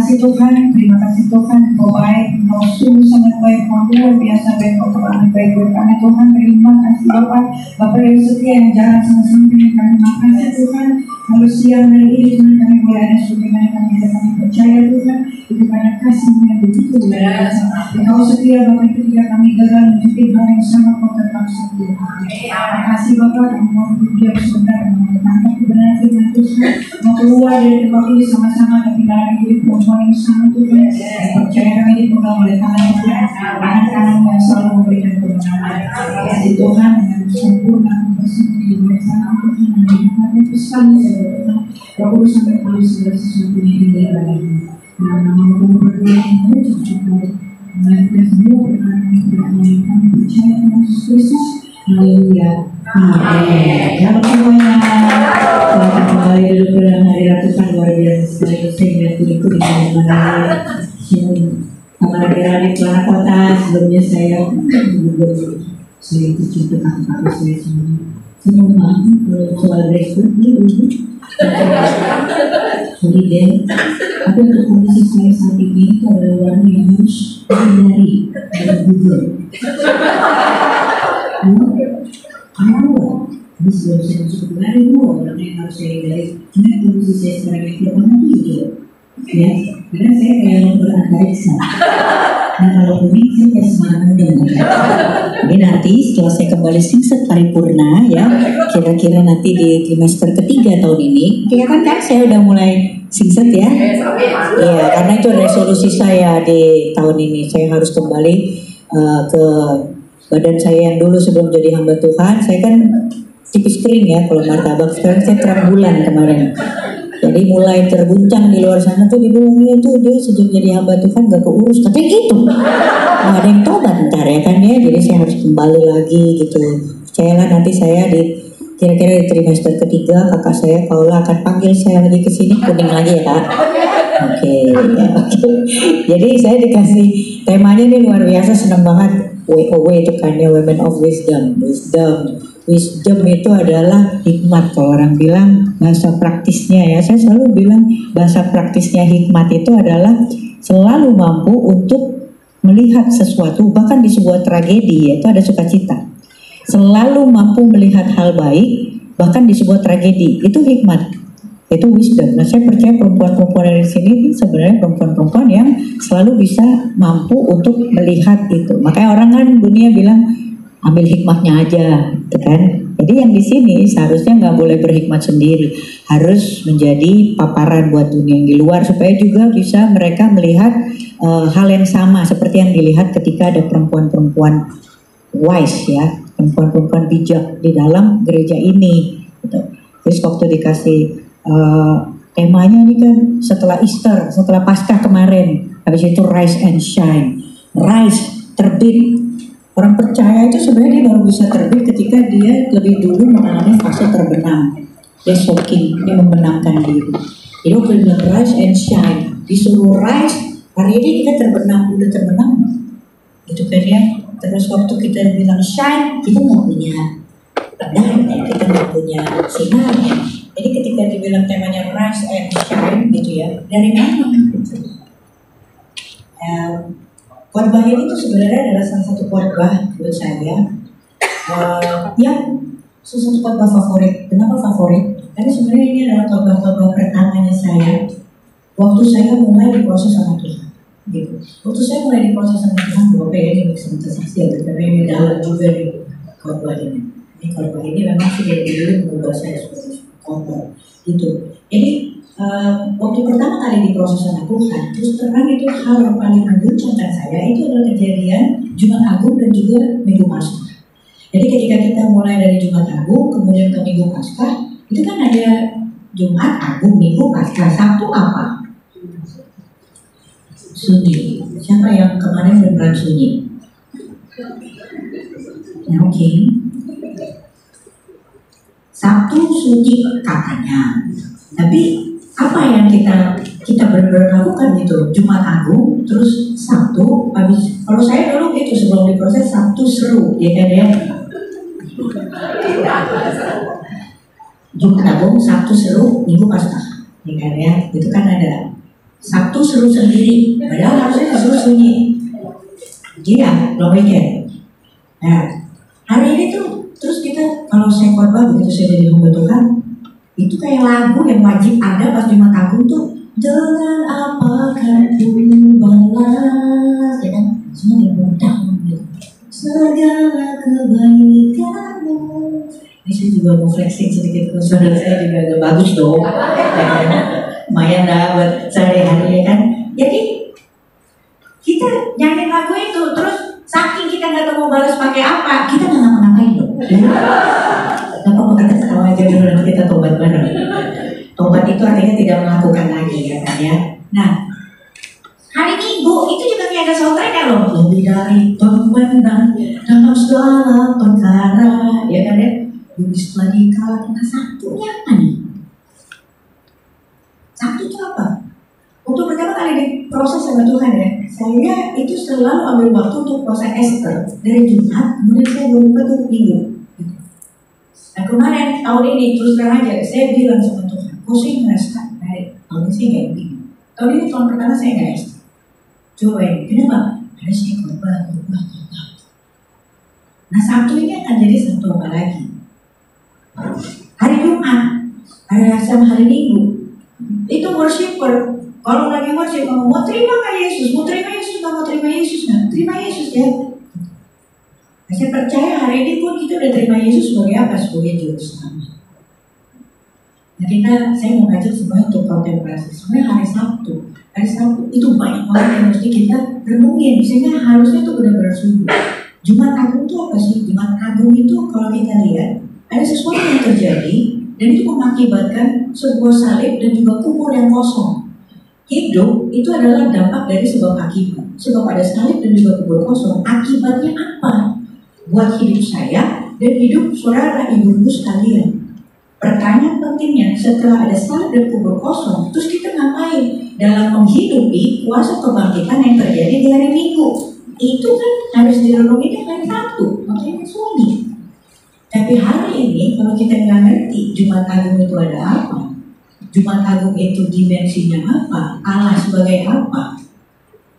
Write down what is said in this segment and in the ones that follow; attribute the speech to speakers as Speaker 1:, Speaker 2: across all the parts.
Speaker 1: kasih Tuhan, terima kasih Tuhan, Engkau baik, Engkau sungguh sangat baik, Engkau luar biasa baik, Engkau terlalu baik buat kami Tuhan. Terima kasih Bapak, Bapak yang setia yang jalan sama-sama dengan kami. Terima kasih Tuhan, kalau siang hari ini Tuhan kami boleh ada sebagaimana kami ada, kami percaya Tuhan, itu karena kasih-Mu yang begitu luar biasa. Engkau setia Bapak, ketika kami gagal menjadi hal yang sama, Kau tetap setia. Terima kasih Bapak, kami mau berdiam sebentar, menangkap kebenaran firman Tuhan, mau keluar dari tempat ini sama-sama, tapi dalam hidup perempuan yang sama Tuhan, percaya kami dipegang oleh tangan Tuhan, tangan yang selalu memberikan kebenaran. Kasih Tuhan dengan sempurna, bersembunyi di bawah tangan Tuhan, mendengarkan pesan saya Tuhan, Roh Kudus sampai tahu segala sesuatu yang diberikan. Dalam nama Tuhan berdoa yang mengucap syukur, melakukan semua perkara-perkara yang kami percaya Tuhan Yesus Kristus. Haleluya. Amin. Selamat semuanya. Selamat kembali duduk dalam hadirat Tuhan luar biasa sekali. Sehingga kuliku di mana sama adik-adik Kelana Kota. Sebelumnya saya tercinta kakak-kakak saya semuanya. Semua soal respon solidar. Tapi untuk kondisi saya saat ini itu adalah warna yang harus dihindari dan jujur. Ini sebelum saya masuk ke hari warna yang harus saya hindari. Karena kondisi saya sekarang itu warna jujur. Ya, karena saya kayak yang berantariksa. Nah kalau ini saya kayak semangat muda. Jadi nanti setelah saya kembali singset paripurna ya, kira-kira nanti di trimester ketiga tahun ini, kan saya udah mulai singset ya. Iya, karena itu resolusi saya di tahun ini. Saya harus kembali ke badan saya yang dulu sebelum jadi hamba Tuhan. Saya kan tipis kering ya kalau martabak, sekarang saya terang bulan kemarin. Jadi mulai terguncang di luar sana tuh dibilangnya tuh dia sejak jadi hamba Tuhan gak keurus, tapi gitu ada yang tobat ntar ya kan ya. Jadi saya harus kembali lagi gitu. Percayalah nanti saya di kira-kira di trimester ketiga kakak saya Paula akan panggil saya lagi ke sini, kuning lagi ya kak. Oke. Jadi saya dikasih temanya nih luar biasa, senang banget. WOW itu kan ya, Women of Wisdom. Wisdom itu adalah hikmat. Kalau orang bilang bahasa praktisnya ya, saya selalu bilang bahasa praktisnya hikmat itu adalah selalu mampu untuk melihat sesuatu, bahkan di sebuah tragedi yaitu ada sukacita. Selalu mampu melihat hal baik, bahkan di sebuah tragedi, itu hikmat, itu wisdom. Nah saya percaya perempuan-perempuan dari sini sebenarnya perempuan-perempuan yang selalu bisa mampu untuk melihat itu. Makanya orang kan dunia bilang ambil hikmatnya aja, gitu kan? Jadi yang di sini seharusnya nggak boleh berhikmat sendiri, harus menjadi paparan buat dunia yang di luar supaya juga bisa mereka melihat hal yang sama seperti yang dilihat ketika ada perempuan-perempuan wise ya, perempuan-perempuan bijak di dalam gereja ini. Gitu. Terus waktu dikasih temanya ini kan setelah Easter, setelah Paskah kemarin, habis itu rise and shine, rise terbit. Orang percaya itu sebenarnya dia baru bisa terbit ketika dia lebih dulu mengalami fase terbenam. Dia soaking, dia membenamkan diri. Jadi waktu dia rise and shine, disuruh rise, hari ini kita terbenam, udah terbenam, gitu kan ya. Terus waktu kita bilang shine, kita nggak punya pedangnya, kita nggak punya sinarnya. Jadi ketika dibilang temanya rise and shine, gitu ya, dari mana? Khotbah ini tuh sebenarnya adalah salah satu khotbah buat saya yang salah satu khotbah favorit. Kenapa favorit? Karena sebenarnya ini adalah khotbah-khotbah pertamanya saya waktu saya mulai diproses sama Tuhan. Gitu. Waktu saya mulai diproses sama Tuhan, gue pengen bisa saksi ya, karena ini dalam juga di khotbah ini. Ini khotbah ini memang sih dari dulu mengubah saya seperti khotbah. Gitu. Jadi waktu pertama kali diproses sama Tuhan, terus terang itu hal yang paling mengguncangkan saya itu adalah kejadian Jumat Agung dan juga Minggu Paskah. Jadi ketika kita mulai dari Jumat Agung kemudian ke Minggu Paskah, itu kan ada Jumat Agung, Minggu Paskah, Sabtu apa? Sunyi. Siapa yang kemarin beneran sunyi? Ya, oke. Sabtu sunyi katanya, tapi apa yang kita benar-benar lakukan gitu? Jumat Agung, terus Sabtu, habis kalau saya dulu gitu sebelum diproses Sabtu seru, ya kan ya? Jumat Agung, Sabtu seru, Minggu Paskah, ya kan ya? Itu kan ada Sabtu seru sendiri, padahal harusnya seru sunyi. Iya, long weekend. Nah, hari ini tuh terus kita kalau saya khotbah begitu saya jadi hamba Tuhan, itu kayak lagu yang wajib ada pas Jumat Agung tuh. Dengan apakah ku balas, ya kan? Semua diundang gitu. Segala kebaikanmu. Ini saya juga mau flexing sedikit ke saudara saya juga agak bagus dong. Lumayan lah buat sehari-hari ya kan. Jadi kita nyanyi lagu itu terus saking kita nggak tahu mau balas pakai apa, kita nggak ngapa-ngapain loh. Nggak apa-apa, kita ketawa aja dulu nanti kita tobat bareng. Tobat itu artinya tidak melakukan lagi ya kan ya. Nah, hari Minggu itu juga kayak ada soundtracknya loh. Lebih dari pemenang dalam segala perkara, ya kan ya. Bukis telah dikalahkan. Nah, Sabtunya apa nih? Sabtu itu apa? Untuk pertama kali di proses sama Tuhan ya, saya itu selalu ambil waktu untuk puasa Esther dari Jumat, kemudian saya berubah tuh Minggu. Nah kemarin tahun ini terus terang aja saya bilang sama Tuhan, kok saya ngerasa dari tahun ini saya nggak begini. Tahun ini tahun pertama saya nggak Esther. Coba ini, kenapa? Karena saya korban. Nah Sabtu ini akan jadi Sabtu apa lagi? Hari Jumat, sama hari Minggu, itu worshiper. Kalau lagi worship, mau terima nggak Yesus? Mau terima Yesus? Nggak mau terima Yesus? Nggak terima Yesus ya. Saya percaya hari ini pun kita udah terima Yesus sebagai apa? Sebagai juru selamat. Nah saya mau ngajak semuanya untuk kontemplasi. Sebenarnya hari Sabtu itu banyak banget yang mesti kita renungin. Sehingga harusnya itu benar-benar sungguh. Jumat Agung itu apa sih? Jumat Agung itu kalau kita lihat ada sesuatu yang terjadi dan itu mengakibatkan sebuah salib dan juga kubur yang kosong. Hidup itu adalah dampak dari sebab akibat. Sebab ada salib dan juga kubur kosong. Akibatnya apa? Buat hidup saya dan hidup saudara ibu-ibu sekalian. Pertanyaan pentingnya, setelah ada salib dan kubur kosong, terus kita ngapain dalam menghidupi kuasa kebangkitan yang terjadi di hari Minggu? Itu kan harus direnungi di hari Sabtu, makanya sunyi. Tapi hari ini kalau kita nggak ngerti Jumat Agung itu ada apa, Jumat Agung itu dimensinya apa, Allah sebagai apa,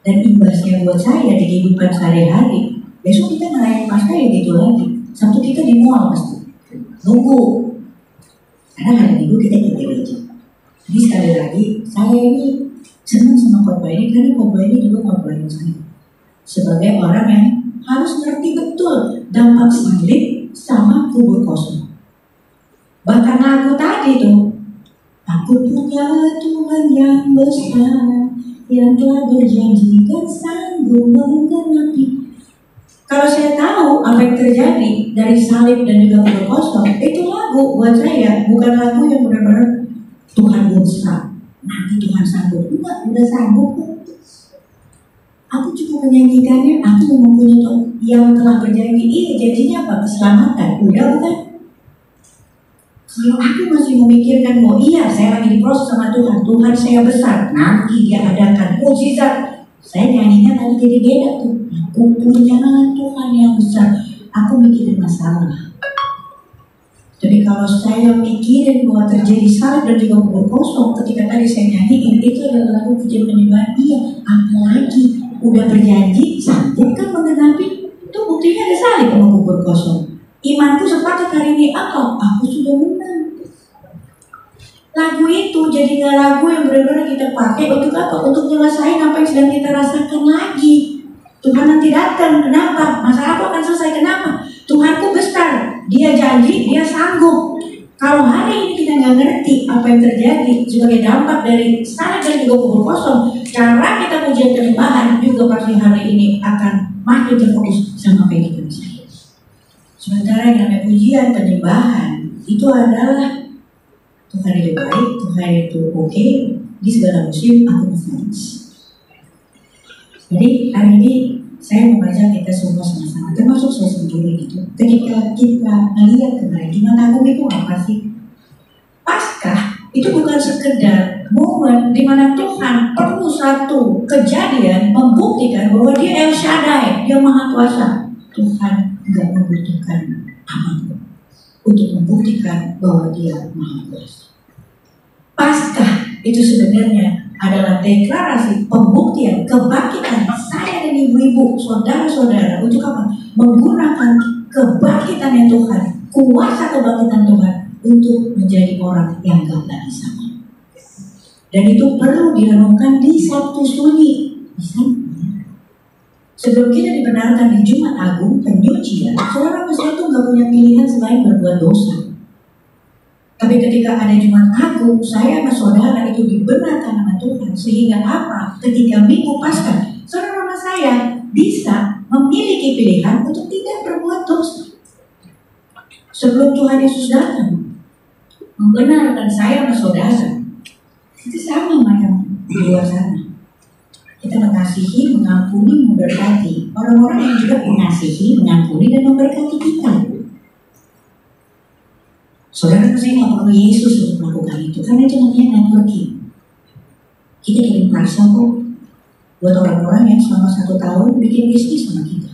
Speaker 1: dan imbasnya buat saya di kehidupan sehari-hari, besok kita ngerayain Paskah ya gitu lagi. Sabtu kita di mall pasti nunggu, karena hari Minggu kita ke gereja. Jadi sekali lagi saya ini senang sama khotbah ini karena khotbah ini juga khotbah yang saya sebagai orang yang harus ngerti betul dampak salib sama kubur kosong. Bahkan lagu tadi tuh, aku punya Tuhan yang besar, yang telah berjanji dan sanggup menggenapi. Kalau saya tahu apa yang terjadi dari salib dan juga kubur kosong, itu lagu buat saya bukan lagu yang benar-benar Tuhan besar, nanti Tuhan sanggup. Enggak, udah sanggup. Aku cukup menyanyikannya, aku mempunyai Tuhan yang telah berjanji. Iya, janjinya apa? Keselamatan. Udah bukan? Kalau aku masih memikirkan, oh iya saya lagi diproses sama Tuhan, Tuhan saya besar, nanti dia adakan mukjizat. Saya nyanyinya tadi jadi beda tuh. Aku punya Tuhan yang besar. Aku mikirin masalah. Jadi kalau saya mikirin bahwa terjadi salib dan juga kubur kosong, ketika tadi saya nyanyiin, itu adalah lagu pujian penyembahan. Iya, apalagi udah berjanji, sanggup kan menggenapi. Itu buktinya ada salib sama kubur kosong. Imanku sepatut hari ini apa? Aku sudah menang. Lagu itu jadi nggak lagu yang benar-benar kita pakai untuk apa? Untuk nyelesain apa yang sedang kita rasakan lagi. Tuhan nanti datang, kenapa? Masalah aku akan selesai, kenapa? Tuhanku besar, dia janji, dia sanggup. Kalau hari ini kita nggak ngerti apa yang terjadi sebagai dampak dari salib dan juga kubur kosong, cara kita pujian penyembahan juga pasti hari ini akan makin terfokus sama apa yang kita bisa. Sementara yang namanya pujian penyembahan itu adalah Tuhan itu baik, Tuhan itu oke, di segala musim aku berfans. Jadi hari ini saya mengajak kita semua sama-sama, termasuk saya sendiri gitu. Ketika kita melihat kemarin, Jumat Agung itu apa sih? Paskah itu bukan sekedar momen di mana Tuhan perlu satu kejadian membuktikan bahwa Dia El Shaddai, Dia Maha Kuasa. Tuhan tidak membutuhkan apapun untuk membuktikan bahwa Dia Maha Kuasa. Paskah itu sebenarnya adalah deklarasi pembuktian kebangkitan saya dan ibu-ibu, saudara-saudara untuk apa? Menggunakan kebangkitan Tuhan, kuasa kebangkitan Tuhan untuk menjadi orang yang gak lagi sama. Dan itu perlu direnungkan di Sabtu Sunyi. Sebelum kita dibenarkan di Jumat Agung penyucian, seorang Kristen itu gak punya pilihan selain berbuat dosa. Tapi ketika ada Jumat Agung, saya sama saudara itu dibenarkan sama Tuhan. Sehingga apa? Ketika Minggu Paskah, saudara saya bisa memiliki pilihan untuk tidak berbuat dosa. Sebelum Tuhan Yesus datang, membenarkan saya sama saudara, itu sama macam di luar sana. Kita mengasihi, mengampuni, memberkati orang-orang yang juga mengasihi, mengampuni, dan memberkati kita. Saudara, saya nggak perlu Yesus untuk melakukan itu, karena itu namanya networking. Kita kirim parcel kok buat orang-orang yang selama 1 tahun bikin bisnis sama kita.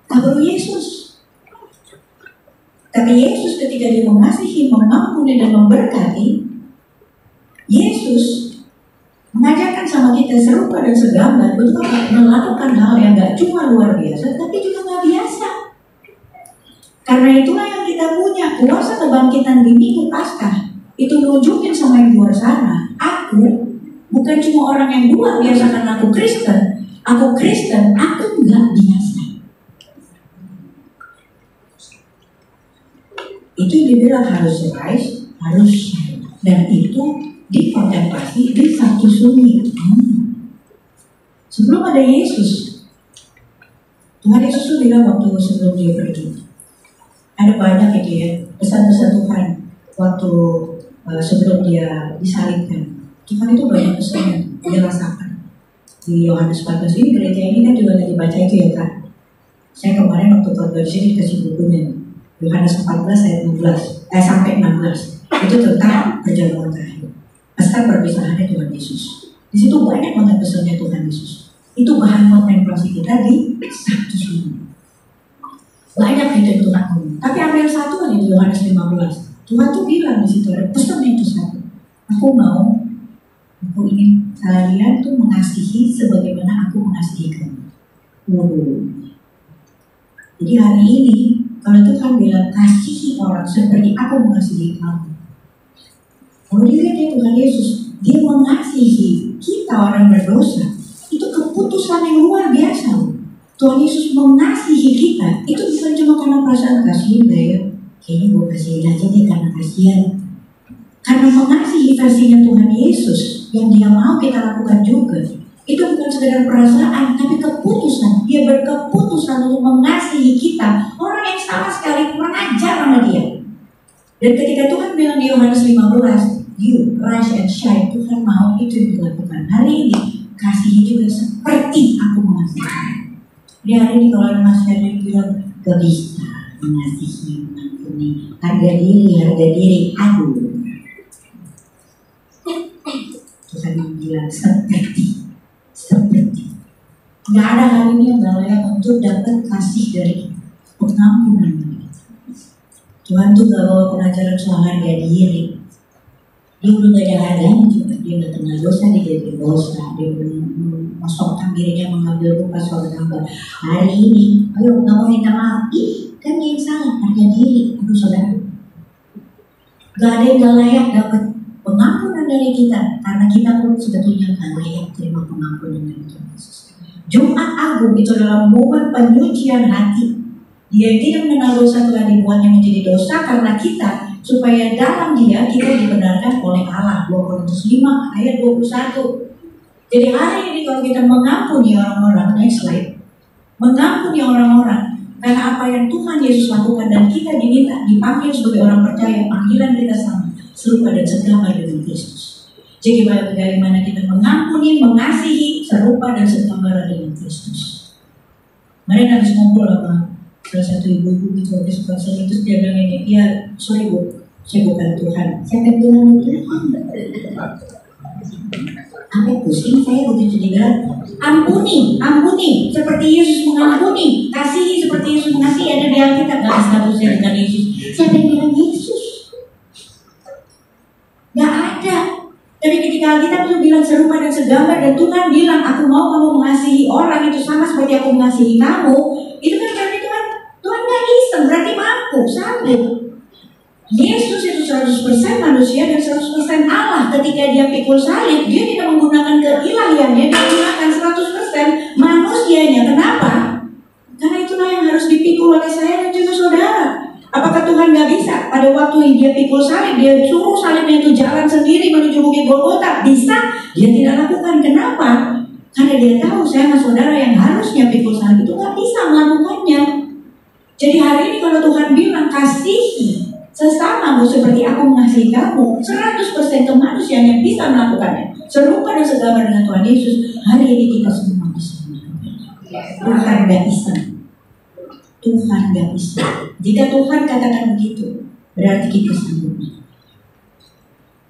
Speaker 1: Tak perlu Yesus. Tapi Yesus ketika dia mengasihi, mengampuni, dan memberkati, Yesus mengajarkan sama kita serupa dan segambar untuk melakukan hal yang gak cuma luar biasa, tapi juga gak biasa. Karena itulah yang kita punya kuasa kebangkitan di Minggu Paskah. Itu nunjukin sama yang luar sana, aku bukan cuma orang yang luar biasa karena aku Kristen. Aku Kristen, aku gak biasa. Itu dibilang harus rise, harus shine. Dan itu dikontemplasi di Sabtu Sunyi. Sebelum ada Yesus, Tuhan Yesus itu bilang waktu sebelum dia pergi, ada banyak itu ya pesan-pesan Tuhan waktu sebelum dia disalibkan. Tuhan itu banyak pesan yang dia rasakan. Di Yohanes 14 ini, gereja ini kan juga lagi baca itu ya Kak. Saya kemarin waktu khotbah di sini dikasih bukunya Yohanes 14 ayat 16 sampai 16. Itu tentang perjamuan terakhir. Pesan perpisahannya Tuhan Yesus. Di situ banyak banget pesannya Tuhan Yesus. Itu bahan kontemplasi kita di Sabtu Sunyi. Banyak itu Tuhan ngomong. Tapi ambil satu aja di Yohanes 15. Tuhan tuh bilang di situ ada pesan itu satu. Aku ingin kalian tuh mengasihi sebagaimana aku mengasihi kamu. Jadi hari ini kalau Tuhan bilang kasihi orang seperti aku mengasihi kamu. Kalau dilihat ya Tuhan Yesus, dia mengasihi kita orang berdosa. Itu keputusan yang luar biasa. Tuhan Yesus mengasihi kita. Itu bukan cuma karena perasaan kasihan ya. Kayaknya gue kasihin aja deh karena kasihan. Karena mengasihi versinya Tuhan Yesus yang dia mau kita lakukan juga. Itu bukan sekedar perasaan, tapi keputusan. Dia berkeputusan untuk mengasihi kita. Orang yang sama sekali kurang ajar sama dia. Dan ketika Tuhan bilang di Yohanes 15, you rise and shine, Tuhan mau itu yang dilakukan. Hari ini kasihi juga seperti aku mengasihi. Di hari ini kalau ada Mas Ferdi bilang gak bisa mengasihi, mengampuni, harga diri, aduh. Tuhan bilang seperti. Gak ada hari ini yang gak layak untuk dapat kasih dari pengampunan. Tuhan tuh gak bawa pengajaran soal harga diri. Dia udah gak ada harganya juga. Dia gak kenal dosa, dia jadi dosa. Dia memasokkan dirinya mengambil rupa suatu hamba. Hari ini, ayo gak mau minta maaf. Kan dia yang salah, harga diri. Aduh saudara, gak ada yang gak layak dapat pengampunan dari kita. Karena kita pun sebetulnya gak layak terima pengampunan dari Tuhan Yesus. Jumat Agung itu adalah momen penyucian hati. Dia tidak mengenal dosa telah dibuatnya menjadi dosa karena kita, supaya dalam dia kita dibenarkan oleh Allah. 2 Korintus 5 ayat 21. Jadi hari ini kalau kita mengampuni orang-orang, next slide, mengampuni orang-orang karena apa yang Tuhan Yesus lakukan, dan kita diminta dipanggil sebagai orang percaya, panggilan kita sama, serupa dan segambar dengan Kristus. Jadi bagaimana kita mengampuni, mengasihi, serupa dan segambar dengan Kristus. Mari habis ngobrol sama salah satu ibu-ibu gitu, habis pasal itu dia bilang ini, ya sorry bu, saya bukan Tuhan. Siapa yang bilang itu? Apa pusing saya begitu dibilang, ampuni, seperti Yesus mengampuni, kasihi seperti Yesus mengasihi. Ada di Alkitab, gak statusnya dengan Yesus. Siapa yang bilang Yesus? Gak ada. Tapi ketika Alkitab itu
Speaker 2: bilang serupa dan segambar, dan Tuhan bilang aku mau kamu mengasihi orang itu sama seperti aku mengasihi kamu. Itu kan berarti Tuhan gak iseng, berarti mampu, sanggup. Yesus itu 100% manusia dan 100% Allah. Ketika dia pikul salib, dia tidak menggunakan keilahiannya, dia menggunakan 100% manusianya. Kenapa? Karena itulah yang harus dipikul oleh saya dan juga saudara. Apakah Tuhan gak bisa? Pada waktu dia pikul salib, dia suruh salibnya itu jalan sendiri menuju Bukit Golgota. Bisa? Dia tidak lakukan. Kenapa? Karena dia tahu saya sama saudara yang harusnya pikul salib itu gak bisa melakukannya. Jadi hari ini kalau Tuhan bilang kasihi sesamamu seperti aku mengasihi kamu, 100% kemanusiaan yang bisa melakukannya, serupa dan segambar dengan Tuhan Yesus. Hari ini kita semua bisa melakukannya. Tuhan gak bisa. Tuhan gak bisa. Jika Tuhan katakan begitu, berarti kita sanggup.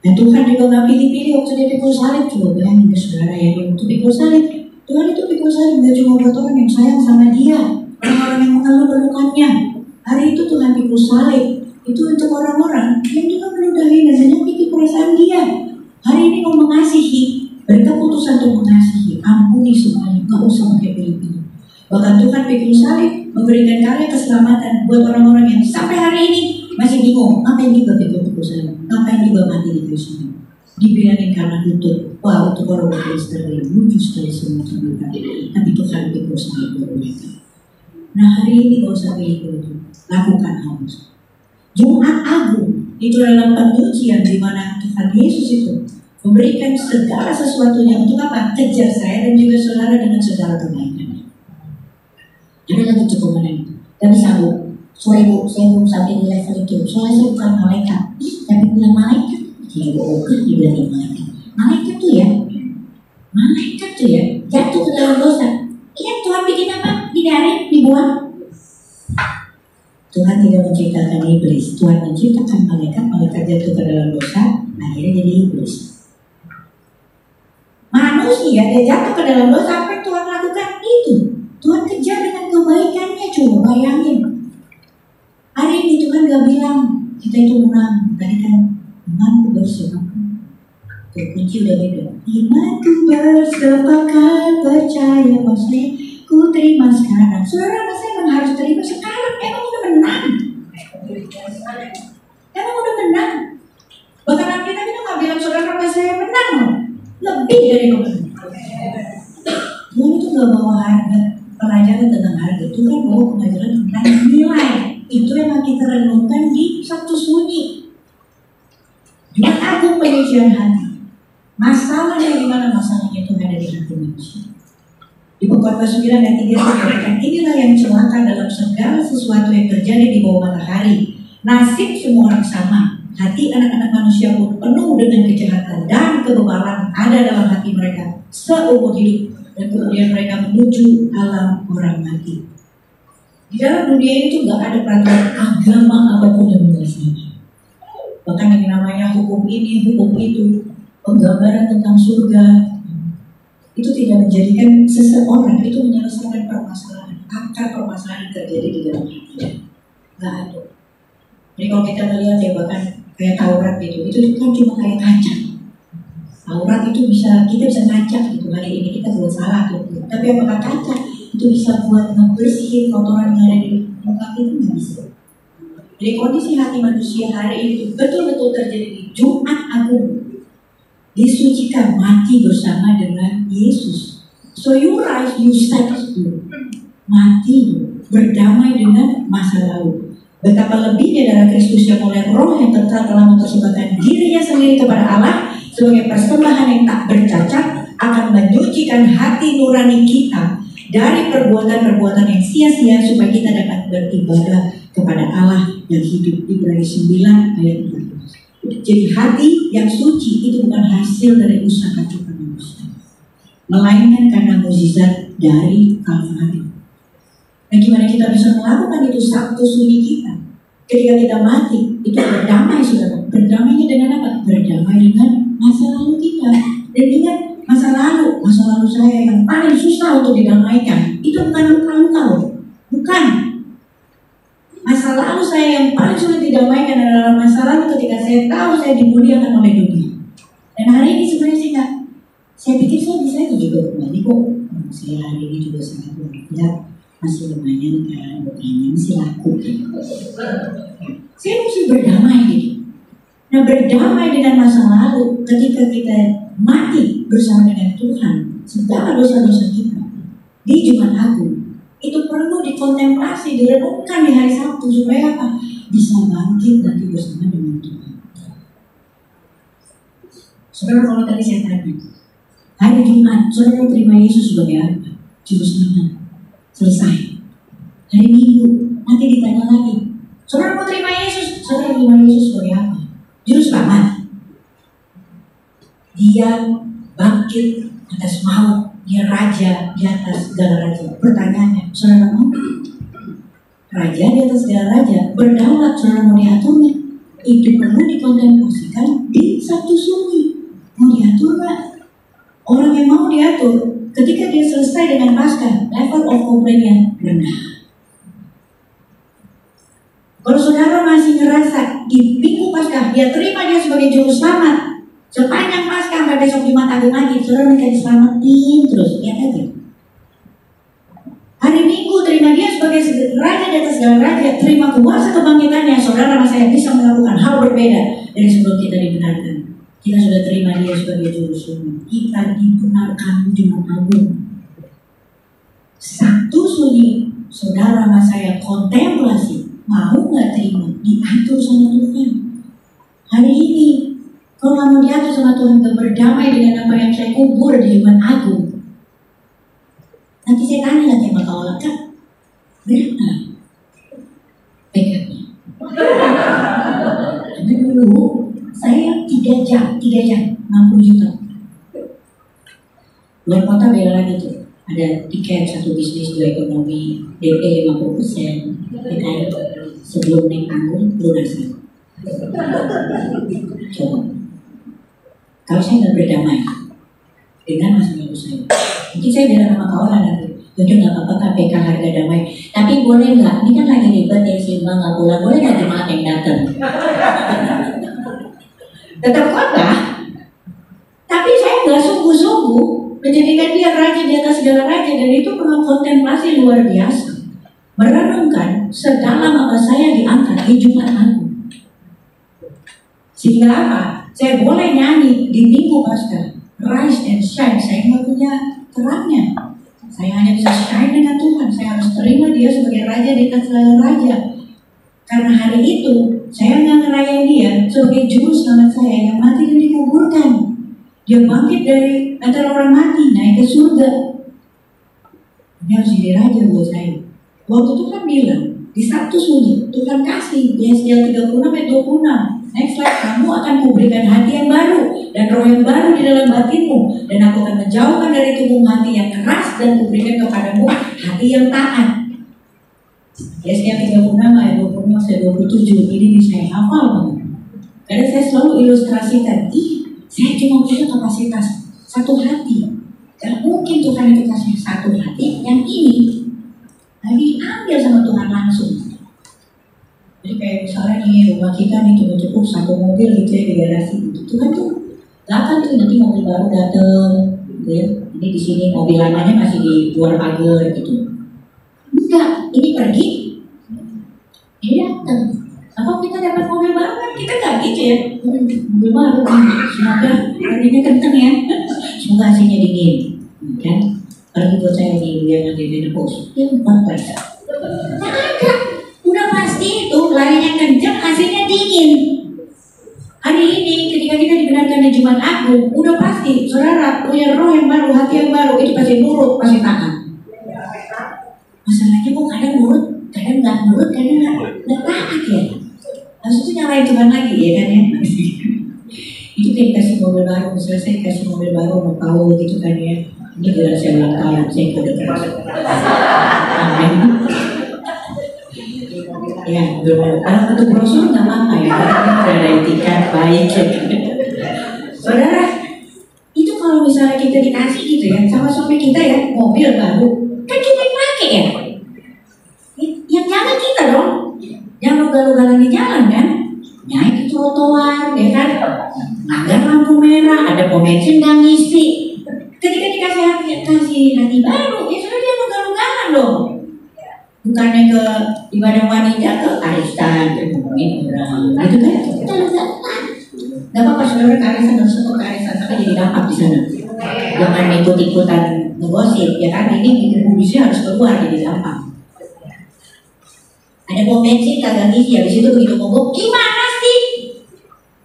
Speaker 2: Dan Tuhan juga gak pilih-pilih waktu dia pikul salib. Coba bayangin ke saudara ya, dia waktu pikul salib, Tuhan itu pikul salib gak cuma buat orang yang sayang sama dia, orang-orang yang mengeluh-elukannya. Hari itu Tuhan pikul salib itu untuk orang-orang yang juga meludahi dan menyakiti perasaan dia. Hari ini mau mengasihi, berkeputusan untuk mengasihi, ampuni semuanya, gak usah pakai pilih-pilih. Bahkan Tuhan pikul salib memberikan karya keselamatan buat orang-orang yang sampai hari ini masih bingung, ngapain juga pikul salib, ngapain juga mati di kayu salib. Dibilangin karena lutut, wah untuk orang-orang Kristen yang lucu sekali semua kehidupan. Tapi Tuhan pikul salib buat mereka. Nah hari ini gak usah pilih-pilih, lakukan hal itu. Jumat Agung itu adalah pengujian di mana Tuhan Yesus itu memberikan segala sesuatunya untuk apa? Kejar saya dan juga saudara dengan segala kebaikan. Ada lagi cukup mana itu? Tapi sanggup. Sorry bu, saya belum sampai di level itu. Soalnya saya bukan malaikat. Tapi bilang malaikat. Ya oke, dibilang malaikat. Malaikat tuh ya. Malaikat tuh ya. Jatuh ke dalam dosa. Iya Tuhan bikin apa? Didarin, dibuang. Tuhan tidak menciptakan iblis. Tuhan menciptakan malaikat jatuh ke dalam dosa, akhirnya jadi iblis. Manusia dia jatuh ke dalam dosa, apa yang Tuhan lakukan? Itu Tuhan kejar dengan kebaikannya. Coba bayangin. Hari ini Tuhan gak bilang kita itu menang. Tadi kan imanku bersemakan. Kunci udah beda. Imanku bersepakat percaya pasti ku terima sekarang. Saudara saya memang harus terima sekarang. Emang udah menang. Emang udah menang. Bahkan Alkitab itu gak bilang saudara saya menang. Lebih dari kemenangan. Tuhan itu gak bawa harga pelajaran tentang harga. Tuhan bawa pengajaran tentang nilai. Itu yang kita renungkan di Sabtu Sunyi. Jumat Agung penyucian hati. Masalahnya di mana? Masalahnya itu ada di hati manusia. Di Khotbah 9 ayat 3 dikatakan, inilah yang celaka dalam segala sesuatu yang terjadi di bawah matahari. Nasib semua orang sama. Hati anak-anak manusia pun penuh dengan kejahatan dan kebebalan ada dalam hati mereka seumur hidup. Dan kemudian mereka menuju alam orang mati. Di dalam dunia ini tuh gak ada peraturan agama apapun yang menyelesaikan. Bahkan yang namanya hukum ini, hukum itu, penggambaran tentang surga, itu tidak menjadikan seseorang itu menyelesaikan permasalahan. Akar permasalahan yang terjadi di dalam hati. Gak ada. Jadi kalau kita melihat ya bahkan kayak Taurat gitu, itu kan cuma kayak kaca. Taurat itu kita bisa ngaca gitu. Hari ini kita buat salah gitu. Tapi apakah kaca itu bisa buat membersihin kotoran yang ada di muka kita? Nggak bisa. Jadi kondisi hati manusia hari ini betul-betul terjadi di Jumat Agung. Disucikan, mati bersama dengan Yesus. So you rise, you start to mati, berdamai dengan masa lalu. Betapa lebihnya darah Kristus yang oleh Roh yang telah mempersembahkan dirinya sendiri kepada Allah sebagai persembahan yang tak bercacat akan menyucikan hati nurani kita dari perbuatan-perbuatan yang sia-sia supaya kita dapat beribadah kepada Allah yang hidup. Ibrani 9 ayat 14. Jadi hati yang suci itu bukan hasil dari usaha kita manusia, melainkan karena mukjizat dari Kalvari. Nah gimana kita bisa melakukan itu Sabtu Sunyi kita? Ketika kita mati, itu berdamai saudara. Berdamainya dengan apa? Berdamai dengan masa lalu kita. Dan ingat masa lalu saya yang paling susah untuk didamaikan itu bukan luka-luka loh. Bukan. Masa lalu saya yang paling sulit didamaikan adalah masa lalu ketika saya tahu saya dimuliakan oleh dunia. Dan hari ini sebenarnya saya Saya pikir saya bisa juga kembali kok. Saya hari ini juga sangat bekerja, masih lumayan kan, bukannya masih laku kan. Saya mesti berdamai gitu. Nah, berdamai dengan masa lalu ketika kita mati bersama dengan Tuhan, segala dosa-dosa kita di Jumat Agung itu perlu dikontemplasi, direnungkan di hari Sabtu supaya apa? Bisa bangkit nanti bersama dengan Tuhan. Saudara, kalau tadi saya tanya, hari Jumat, saudara terima Yesus sebagai apa? Juru selamat. Selesai. Hari Minggu, nanti ditanya lagi, saudara mau terima Yesus? Saudara terima Yesus sebagai apa? Juru selamat. Dia bangkit atas maut, dia raja di atas segala raja. Pertanyaannya, saudara mau? Raja di atas segala raja, berdaulat, saudara mau diaturnya? Itu perlu dikontemplasikan di Sabtu Sunyi. Mau diatur nggak? Orang yang mau diatur, ketika dia selesai dengan Paskah, level of complaint-nya rendah. Kalau saudara masih ngerasa di Minggu Paskah, dia terima dia sebagai juru selamat, sepanjang Paskah sampai besok Jumat Agung lagi, saudara minta diselamatin terus, lihat aja. Hari Minggu terima dia sebagai raja di atas segala raja, terima kuasa kebangkitannya, saudara sama saya bisa melakukan hal berbeda dari sebelum kita dibenarkan. Kita sudah terima dia sebagai juru selamat, kita dibenarkan di Jumat Agung. Sabtu Sunyi, saudara sama saya kontemplasi. Mau nggak terima diatur sama Tuhan? Hari ini, kalau nggak mau diatur sama Tuhan, nggak berdamai dengan apa yang saya kubur di Jumat Agung. Nanti saya tanya lagi sama kau Kak, berapa backupnya? Karena dulu saya 3 jam, 60 juta. Luar kota beda lagi tuh. Ada tiket satu bisnis, 2 ekonomi, DP 50%, PKI sebelum naik panggung lunasan. Coba, kalau saya nggak berdamai dengan masa lalu saya, mungkin saya bilang sama kawan nanti, udah nggak apa-apa KPK harga damai, tapi boleh nggak? Ini kan lagi ribet ya Silma nggak pulang, boleh nggak jemaat yang datang? Tetap khotbah, tapi saya nggak sungguh-sungguh menjadikan dia raja di atas segala raja, dan itu perlu kontemplasi luar biasa. Merenungkan sedalam apa saya diangkat di Jumat Agung. Sehingga apa? Saya boleh nyanyi di Minggu Paskah, Rise and Shine. Saya nggak punya terangnya. Saya hanya bisa shine dengan Tuhan. Saya harus terima dia sebagai raja di atas segala raja. Karena hari itu saya nggak ngerayain dia sebagai juru selamat saya yang mati dan dikuburkan. Dia bangkit dari antara orang mati, naik ke surga. Dia harus jadi raja buat saya. Waktu Tuhan bilang, di Sabtu Sunyi, Tuhan kasih di Yesaya 36:26. Next slide, kamu akan kuberikan hati yang baru dan roh yang baru di dalam batinmu, dan aku akan menjauhkan dari tubuhmu hati yang keras dan kuberikan kepadamu hati yang taat. Yesaya 36:26-27 ini saya hafal banget. Karena saya selalu ilustrasikan, saya cuma punya kapasitas satu hati. Gak mungkin Tuhan itu kasih satu hati, yang ini lagi ambil sama Tuhan langsung. Jadi kayak misalnya nih rumah kita nih cuma cukup satu mobil gitu ya di garasi gitu. Tuhan tuh gak akan tuh nanti mobil baru dateng gitu ya. Ini di sini mobil lamanya masih di luar pagar gitu. Enggak, ini pergi, ini datang. Apa kita dapat mobil baru kan kita gak gitu ya. Mobil baru, semoga anginnya kenceng ya. Semoga hasilnya dingin, kan? Pergi buat saya di yang ada di pos. Ya, bukan baca. Nah, ada. Udah pasti itu larinya kencang, hasilnya dingin. Hari ini ketika kita dibenarkan di Jumat Agung, udah pasti saudara punya roh yang baru, hati yang baru, itu pasti nurut, pasti taat. Masalahnya kok kadang nurut, kadang nggak nurut, kadang nggak taat ya. Langsung itu nyalain Tuhan lagi ya kan ya. Itu kayak dikasih mobil baru, misalnya saya dikasih mobil baru mau tahu gitu kan ya. Ini gara saya ulang tahun, saya kode keras. Amin. Ya, kalau untuk brosur nggak apa-apa ya, karena ada etikat baik. Saudara, itu kalau misalnya kita dikasih gitu ya, sama suami kita ya, mobil baru, kan kita yang pakai ya. Yang jalan kita dong, yang ugal-ugalan di jalan kan, naik ke trotoar, ya kan, ada lampu merah, ada pom bensin nggak ngisi. Ketika dikasih hati baru, ya sudah dia ugal-ugalan dong. Bukannya ke ibadah wanita ke arisan, ngomongin orang, gitu kan? Gak apa-apa saudara ke arisan, harus ke arisan, tapi jadi dampak di sana. Jangan ikut-ikutan ngegosip, ya kan? Ini bisnya harus keluar jadi dampak. Ada pom bensin kagak ngisi, habis itu begitu mogok, gimana sih?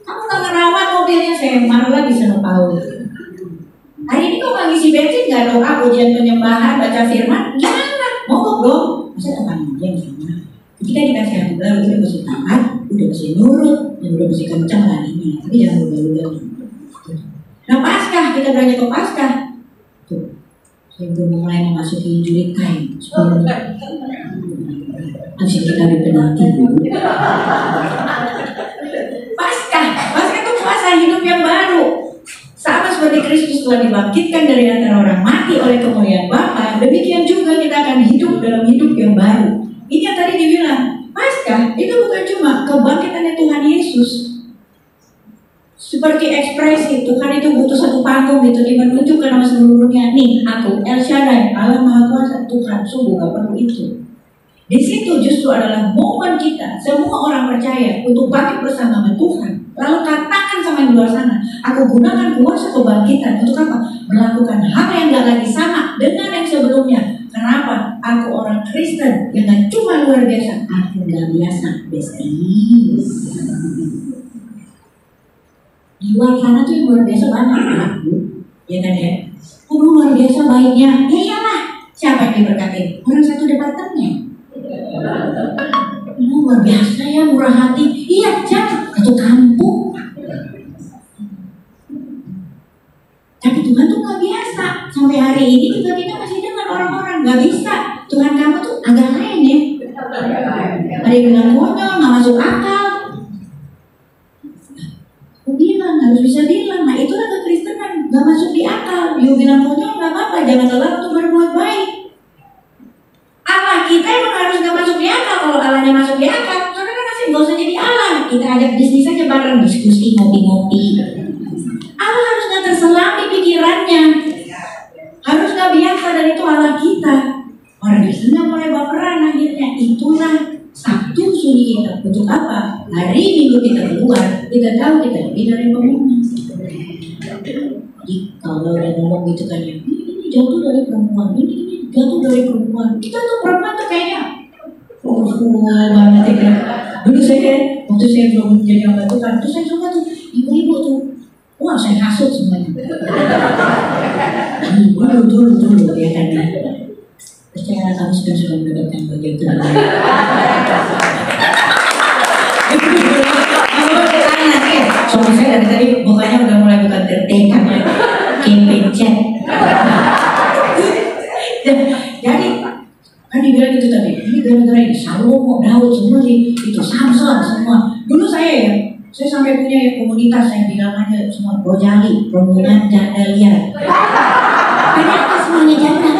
Speaker 2: Kamu gak ngerawat mobilnya, saya marah lagi sama Paul. Hari ini kok gak ngisi bensin, gak doa, ujian penyembahan, baca firman, gimana? Mogok dong. Masa depan yang sama. Ketika dikasih hati baru, udah mesti taat, udah mesti nurut, dan udah mesti kencang larinya. Tapi jangan lupa-lupa. Nah Paskah, kita belajar ke Paskah. Tuh, saya belum mulai memasuki julid time. 10 menit. Masih kita dipenanti dulu. Paskah itu puasa hidup yang baru. Sama seperti Kristus telah dibangkitkan dari antara orang mati oleh kemuliaan Bapa, demikian juga kita akan hidup dalam hidup yang baru. Ini yang tadi dibilang, Paskah itu bukan cuma kebangkitannya Tuhan Yesus. Seperti ekspresi Tuhan itu butuh satu panggung gitu, dia menunjukkan sama seluruh dunia, nih aku El Shaddai, Allah Maha Kuasa, Tuhan, sungguh gak perlu itu. Di situ justru adalah momen kita, semua orang percaya untuk bangkit bersama dengan Tuhan. Lalu katakan sama yang di luar sana, aku gunakan kuasa kebangkitan untuk apa? Melakukan hal yang gak lagi sama dengan yang sebelumnya. Kenapa? Aku orang Kristen yang gak cuma luar biasa, aku gak biasa, besties. Di luar sana tuh yang luar biasa banyak, aku, ya kan ya? Oh luar biasa baiknya, ya iyalah. Siapa yang diberkati? Orang satu departemennya. Luar biasa ya, murah hati. Iya, jangan satu kampung. Tapi Tuhan tuh gak biasa. Sampai hari ini juga kita masih dengar orang-orang gak bisa. Tuhan kamu tuh agak lain ya. Ada yang bilang konyol, gak masuk akal. Aku bilang, harus bisa bilang. Nah itulah kekristenan, gak masuk di akal. You bilang konyol gak apa-apa, jangan lelah untuk berbuat baik. Allah kita emang harus gak masuk di akal. Kalau Allahnya masuk di akal, saudara kasih gak usah jadi Allah. Kita ajak bisnis aja bareng, diskusi, ngopi-ngopi. Allah harus gak terselami pikirannya, harus gak biasa, dan itu Allah kita. Orang biasanya mulai baperan akhirnya. Itulah Sabtu sunyi kita. Untuk apa? Hari Minggu kita keluar, kita tahu kita lebih dari pemenang. Jadi kalau udah ngomong gitu kan ya, ini jatuh dari perempuan, ini jatuh dari perempuan. Kita tuh perempuan tuh kayaknya banget ya. Dulu saya waktu saya belum jadi hamba Tuhan, terus saya suka tuh ibu-ibu tuh, wah saya hasut semuanya. Dulu ya kan. Percaya kamu sudah mendapatkan bagian terbaik. Suami saya dari tadi mukanya udah mulai bukan tertekan ya, kayak pencet. Jadi kan dibilang gitu tadi, ini gara-gara ini Salomo, Daud semua sih, itu Samson semua. Dulu saya sampai punya ya komunitas yang bilang aja semua Rojali, rombongan janda liar. Kenapa semuanya janda?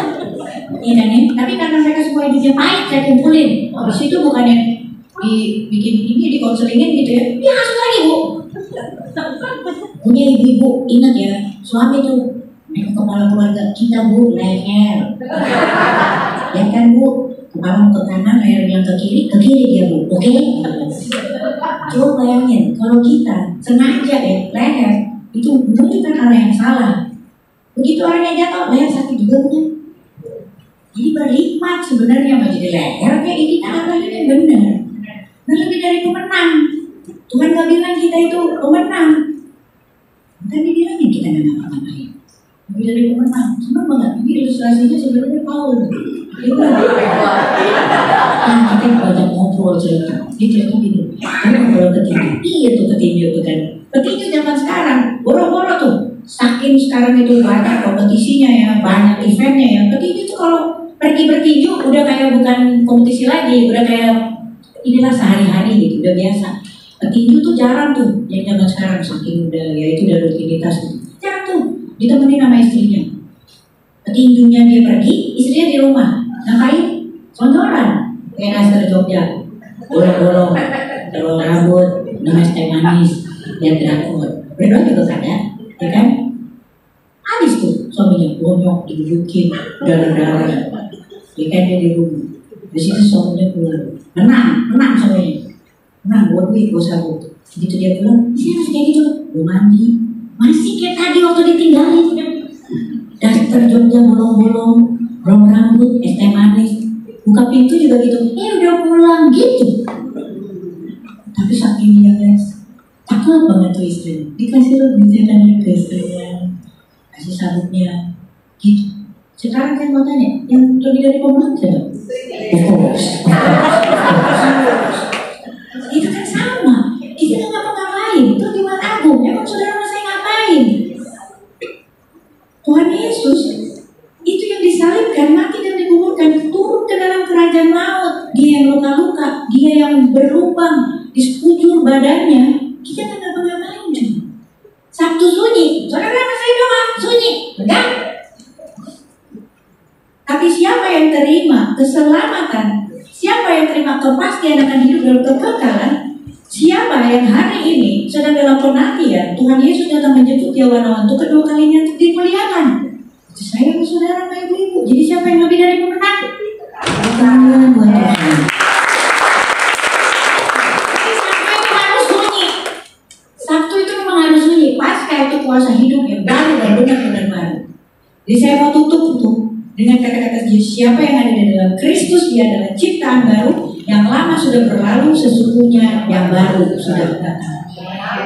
Speaker 2: Ya kan ya, tapi karena mereka semua hidupnya baik, saya kumpulin. Habis itu bukannya dibikin ini, dikonselingin gitu ya, ya langsung lagi bu. Punya ibu-ibu, ingat ya, suami tuh kepala keluarga kita bu, leher. Ya kan bu, kepala ke kanan, leher yang ke kiri dia bu, oke? Coba bayangin, kalau kita sengaja ya, leher itu menunjukkan hal yang salah. Begitu orangnya jatuh, leher sakit juga bukan? Jadi berhikmat sebenarnya mau jadi leher kayak ini arah ini benar. Nah lebih dari pemenang. Tuhan gak bilang kita itu pemenang. Bukan dibilangin kita gak ngapa-ngapain. Lebih dari pemenang. Senang banget. Ini ilustrasinya sebenarnya Paul. Nah kita banyak ngobrol cerita. Dia cerita gini. Kamu ngobrol ketinju. Iya tuh ketinju tuh kan. Ketinju zaman sekarang boro-boro tuh. Saking sekarang itu banyak kompetisinya ya, banyak eventnya ya. Ketinju tuh kalau pergi bertinju udah kayak bukan kompetisi lagi, udah kayak inilah sehari-hari gitu, udah biasa. Petinju tuh jarang tuh yang zaman sekarang, saking udah ya itu udah rutinitas gitu. Jarang tuh ditemenin sama istrinya. Petinjunya dia pergi, istrinya di rumah. Ngapain? Sondoran. Kayak Naster Jogja, bolong-bolong, telur rambut, minum teh manis, lihat drakor. Berdoa juga kan ya kan? Habis tuh suaminya. didudukin darah-darah. Dia kan dia di rumah. Di situ suaminya pulang. Menang suaminya. Menang, buat duit, gue sabuk. Begitu dia pulang, sih masih kayak gitu. Belum mandi. Masih kayak tadi waktu ditinggalin. Daster Jogja bolong-bolong, rong rambut, es teh manis. Buka pintu juga gitu. Udah pulang gitu. Tapi saking dia guys, takut banget tuh istrinya. Dikasih lebih kan ke istrinya, kasih sabuknya, gitu. Sekarang kan mau tanya, yang lebih dari pemenang siapa? Of course. Itu kan sama. Kita nggak ngapa-ngapain. Itu Jumat Agung. Emang saudara saya ngapain? Tuhan Yesus itu yang disalibkan, mati dan dikuburkan, turun ke dalam kerajaan maut. Dia yang luka-luka, dia yang berlubang di sekujur badannya. Kita kan ngapa-ngapain cuma. Sabtu sunyi, saudara saya doa sunyi, enggak? Tapi siapa yang terima keselamatan, siapa yang terima kepastian akan hidup dalam kekekalan, siapa yang hari ini sedang dalam penantian Tuhan Yesus datang menjemput dia wana-wana untuk kedua kalinya untuk dimuliakan. Itu saya dan saudara sama ibu-ibu. Jadi siapa yang lebih dari pemenang? Tangan buat Tuhan. Sabtu itu memang harus sunyi. Pasca itu kuasa hidup yang baru dan benar-benar baru. Jadi saya mau tutup dengan kata-kata Yesus, siapa yang ada di dalam Kristus, dia adalah ciptaan baru, yang lama sudah berlalu, sesungguhnya yang baru sudah datang.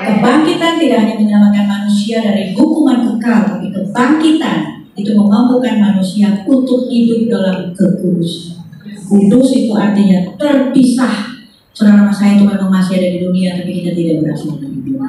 Speaker 2: Kebangkitan tidak hanya menyelamatkan manusia dari hukuman kekal, tapi kebangkitan itu memampukan manusia untuk hidup dalam kekudusan. Kudus itu artinya terpisah. Saudara saya itu memang masih ada di dunia, tapi kita tidak berhasil di dunia.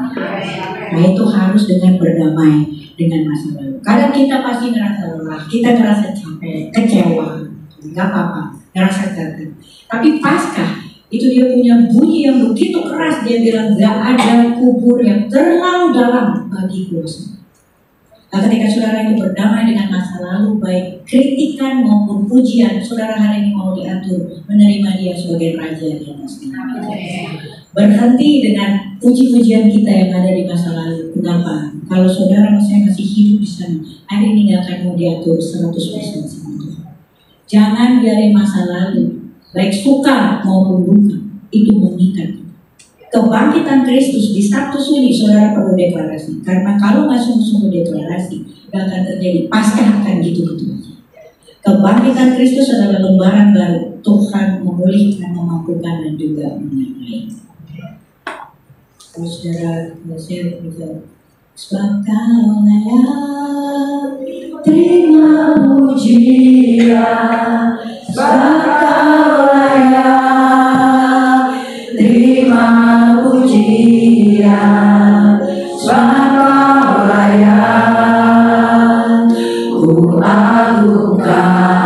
Speaker 2: Nah itu harus dengan berdamai dengan masa lalu. Kadang kita pasti ngerasa lelah, kita ngerasa capek, kecewa, nggak apa-apa, ngerasa gagal. Tapi pasca itu dia punya bunyi yang begitu keras, dia bilang nggak ada kubur yang terlalu dalam bagi dosa. Nah, ketika saudara itu berdamai dengan masa lalu, baik kritikan maupun pujian, saudara hari ini mau diatur menerima dia sebagai raja di atas dunia. Berhenti dengan puji-pujian kita yang ada di masa lalu. Kenapa? Kalau saudara masih hidup di sana, hari ini gak akan mau diatur 100% sama Tuhan. Jangan biarin masa lalu, baik suka maupun duka, itu mengikat. Kebangkitan Kristus di Sabtu sunyi, saudara perlu deklarasi. Karena kalau nggak sungguh-sungguh deklarasi, gak akan terjadi. Pasti akan gitu-gitu aja. Kebangkitan Kristus adalah lembaran baru. Tuhan memulihkan, memampukan, dan juga menyertai. Kalau saudara, saya berkata, sebab kau layak terima pujian, sebab kau layak terima pujian, sebab kau layak ku agungkan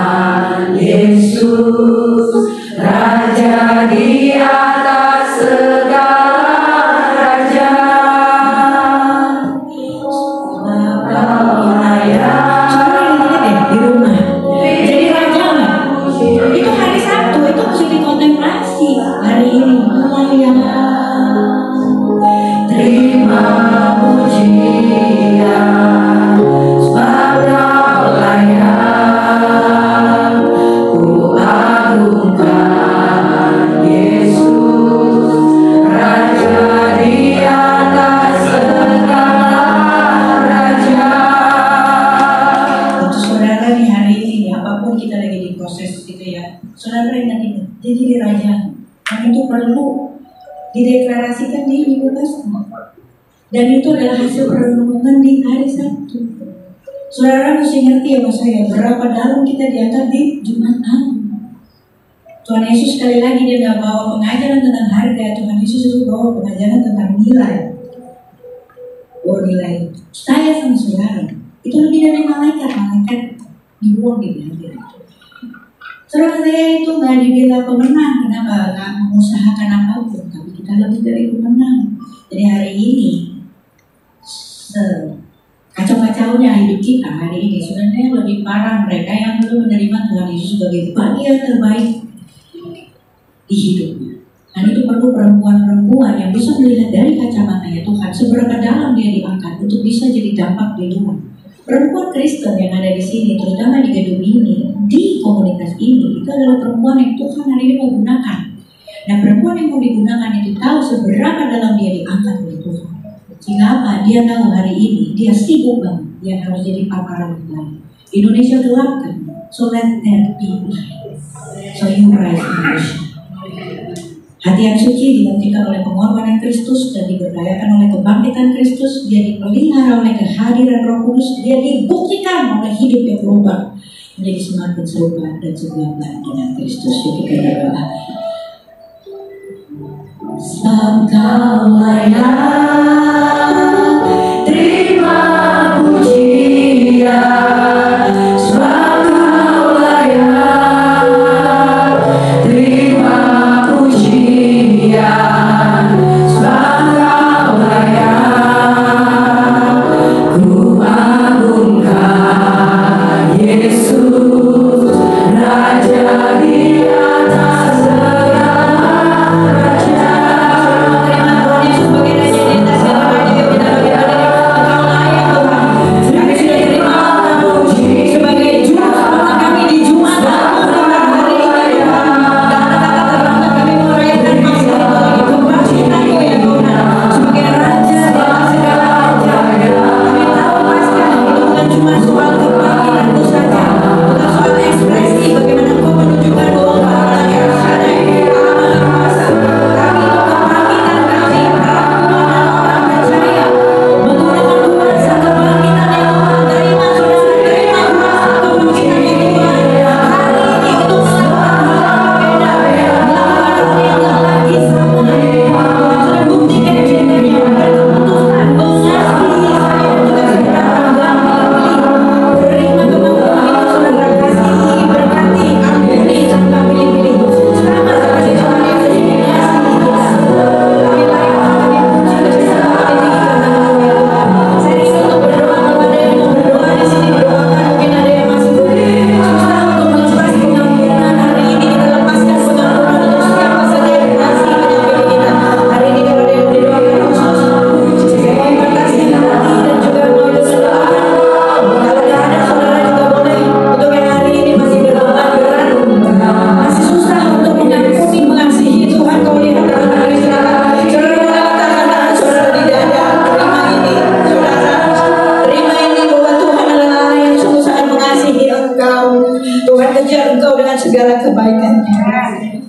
Speaker 2: Yesus, Raja di atas segala raja. Sebab kau layak. Di rumah jadi raja nggak? Itu hari Sabtu itu mesti dikontemplasi. Hari ini terima pujian, sebab kau layak ku agungkan Yesus, Raja di atas segala raja. Untuk saudara di hari ini, apapun kita lagi di proses gitu ya, saudara ingat dia jadi raja. Dan itu perlu dideklarasikan di minggu Paskah. Dan itu adalah hasil perenungan di hari Sabtu. Saudara mesti ngerti ya mas saya, berapa dalam kita diangkat di Jumat Agung. Tuhan Yesus sekali lagi dia gak bawa pengajaran tentang harga. Tuhan Yesus itu bawa pengajaran tentang nilai. Bawa nilai. Saya sama saudara itu lebih dari malaikat dibuang di belakang. Saudara saya itu gak dibilang pemenang. Kenapa? Gak mengusahakan apapun. Tapi kita lebih dari pemenang. Jadi hari ini kacau-kacaunya hidup kita hari ini sebenarnya lebih parah mereka yang belum menerima Tuhan Yesus sebagai bagian terbaik di hidupnya. Dan itu perlu perempuan-perempuan yang bisa melihat dari kacamatanya Tuhan seberapa dalam dia diangkat untuk bisa jadi dampak di luar. perempuan Kristen yang ada di sini, terutama di gedung ini, di komunitas ini, itu adalah perempuan yang Tuhan hari ini mau gunakan. Nah, perempuan yang mau digunakan itu tahu seberapa dalam dia diangkat oleh Tuhan. Sehingga apa? Dia tahu hari ini dia sibuk banget, dia harus jadi paparan yang baik. Indonesia gelap kan? So let there be light. So you rise in worship. Hati yang suci dibuktikan oleh pengorbanan Kristus dan diberdayakan oleh kebangkitan Kristus. Dia dipelihara oleh kehadiran Roh Kudus. Dia dibuktikan oleh hidup yang berubah menjadi semakin serupa dan segambar dengan Kristus. Jadi kita berdoa. Sebab Kau layak terima pujian. Sebab Kau layak terima pujian. Sebab Kau layak ku agungkan Yesus Raja di atas segala raja.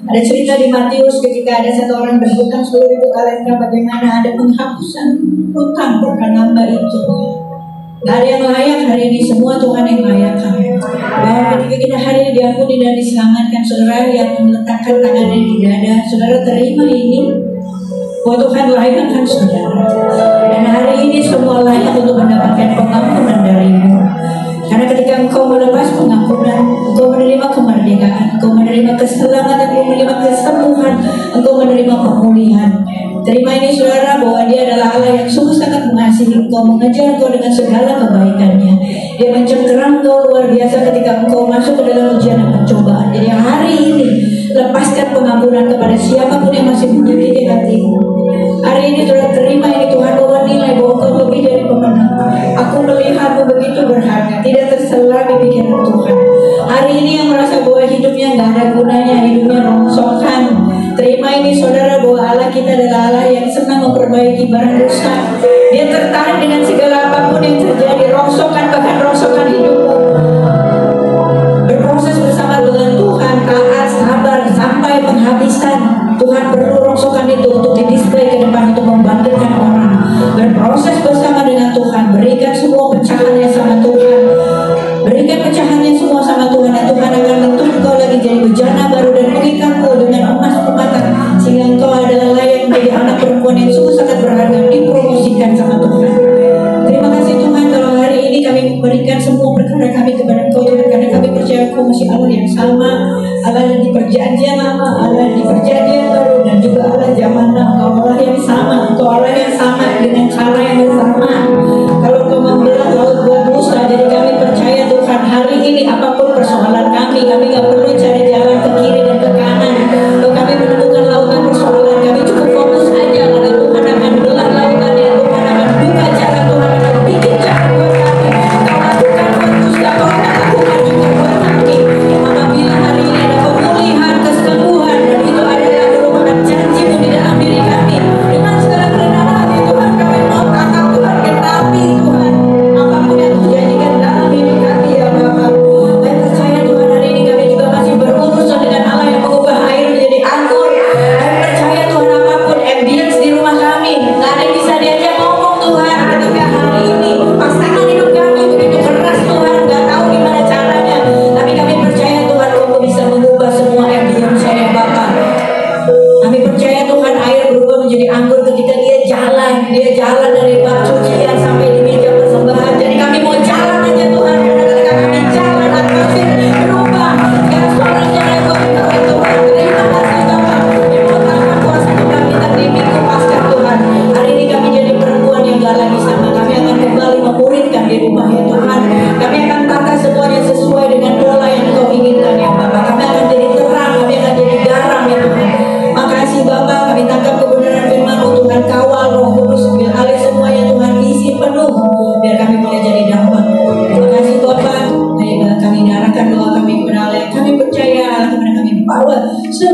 Speaker 2: Ada cerita di Matius ketika ada satu orang berhutang 10.000 talenta, bagaimana ada penghapusan hutang berkenamba itu. Gak ada yang layak hari ini, semua Tuhan yang layakkan. Bahwa ketika kita hari ini diampuni dan diselamatkan, saudara yang meletakkan tangannya di dada, saudara terima ini. Bahwa Tuhan layakkan saudara. Dan hari ini semua layak untuk mendapatkan pengampunan darimu. Karena ketika engkau melepas pengampunan, engkau menerima kemerdekaan, engkau menerima keselamatan, engkau menerima kesembuhan, engkau menerima pemulihan. Terima ini saudara, bahwa Dia adalah Allah yang sungguh sangat mengasihi engkau, mengejar engkau dengan segala kebaikannya. Dia mencengkeram engkau luar biasa ketika engkau masuk ke dalam ujian dan pencobaan. Jadi hari ini lepaskan pengampunan kepada siapapun yang masih menyakiti hatimu. Hari ini saudara terima ini, Tuhan bahwa nilai bahwa engkau lebih dari pemenang. Aku melihatmu begitu berharga, tidak tersela di pikiran Tuhan. Hari ini yang merasa bahwa hidupnya gak ada gunanya, hidupnya rongsokan, terima ini saudara bahwa Allah kita adalah Allah yang senang memperbaiki barang rusak. Dia tertarik dengan segala apapun yang terjadi, rongsokan bahkan rongsokan hidupmu. Berproses bersama dengan Tuhan, taat, sabar sampai penghabisan. Tuhan perlu rongsokan itu untuk didisplay ke depan untuk membangkitkan orang. Berproses bersama dengan Tuhan, berikan semua pecahannya sama Tuhan, berikan pecahannya semua sama Tuhan, dan Tuhan akan bentuk engkau lagi jadi bejana baru dan mengikatmu dengan emas permata, sehingga engkau adalah layak menjadi anak perempuan yang sungguh sangat berharga, dipromosikan sama Tuhan. Terima kasih Tuhan kalau hari ini kami memberikan semua perkara kami kepada Engkau Tuhan, karena kami percaya Engkau masih Allah yang sama, Allah di perjanjian lama, Allah di perjanjian baru, dan juga Allah zaman now.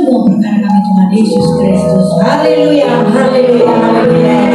Speaker 2: semua berkat kami Tuhan Yesus Kristus. Haleluya, haleluya, haleluya.